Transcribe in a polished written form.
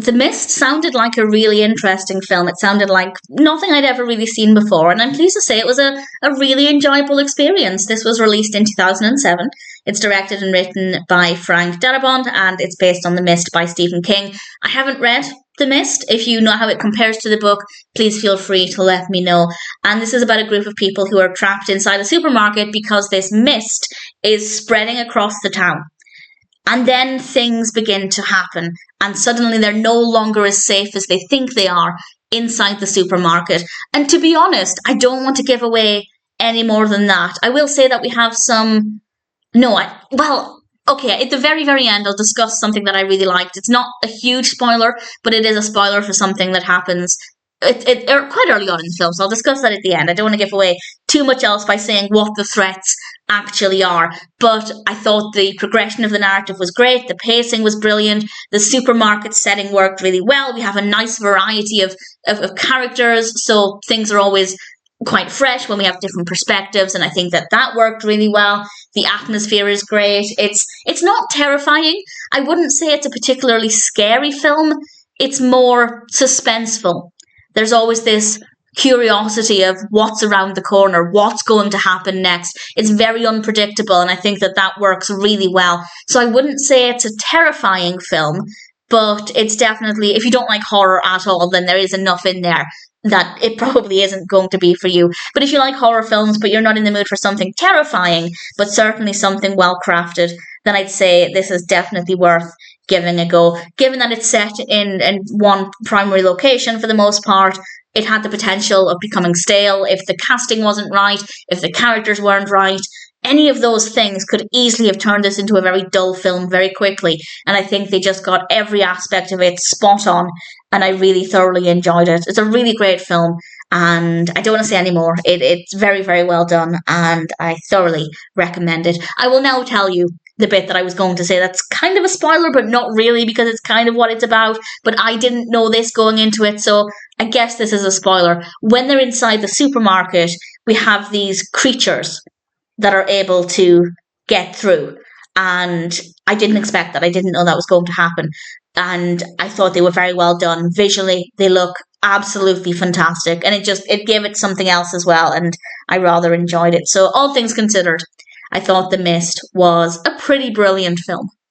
The Mist sounded like a really interesting film. It sounded like nothing I'd ever really seen before, and I'm pleased to say it was a really enjoyable experience. This was released in 2007. It's directed and written by Frank Darabont, and it's based on The Mist by Stephen King. I haven't read The Mist. If you know how it compares to the book, please feel free to let me know. And this is about a group of people who are trapped inside a supermarket because this mist is spreading across the town. And then things begin to happen, and suddenly they're no longer as safe as they think they are inside the supermarket. And to be honest, I don't want to give away any more than that. I will say that we have some... Okay, at the very, very end, I'll discuss something that I really liked. It's not a huge spoiler, but it is a spoiler for something that happens quite early on in the film, so I'll discuss that at the end. I don't want to give away too much else by saying what the threats actually are, but I thought the progression of the narrative was great, the pacing was brilliant, the supermarket setting worked really well, we have a nice variety of characters, so things are always quite fresh when we have different perspectives, and I think that worked really well. The atmosphere is great. It's not terrifying. I wouldn't say it's a particularly scary film. It's more suspenseful. There's always this curiosity of what's around the corner, what's going to happen next. It's very unpredictable, and I think that works really well. So I wouldn't say it's a terrifying film, but it's definitely, if you don't like horror at all, then there is enough in there that it probably isn't going to be for you. But if you like horror films, but you're not in the mood for something terrifying, but certainly something well crafted, then I'd say this is definitely worth giving a go. Given that it's set in one primary location for the most part, it had the potential of becoming stale if the casting wasn't right, if the characters weren't right. Any of those things could easily have turned this into a very dull film very quickly, and I think they just got every aspect of it spot on, and I really thoroughly enjoyed it. It's a really great film, and I don't want to say any more. It's very, very well done, and I thoroughly recommend it. I will now tell you the bit that I was going to say. That's kind of a spoiler, but not really, because it's kind of what it's about, but I didn't know this going into it, so I guess this is a spoiler. When they're inside the supermarket, we have these creatures that are able to get through. And I didn't expect that. I didn't know that was going to happen. And I thought they were very well done. Visually, they look absolutely fantastic. And it gave it something else as well. And I rather enjoyed it. So all things considered, I thought The Mist was a pretty brilliant film.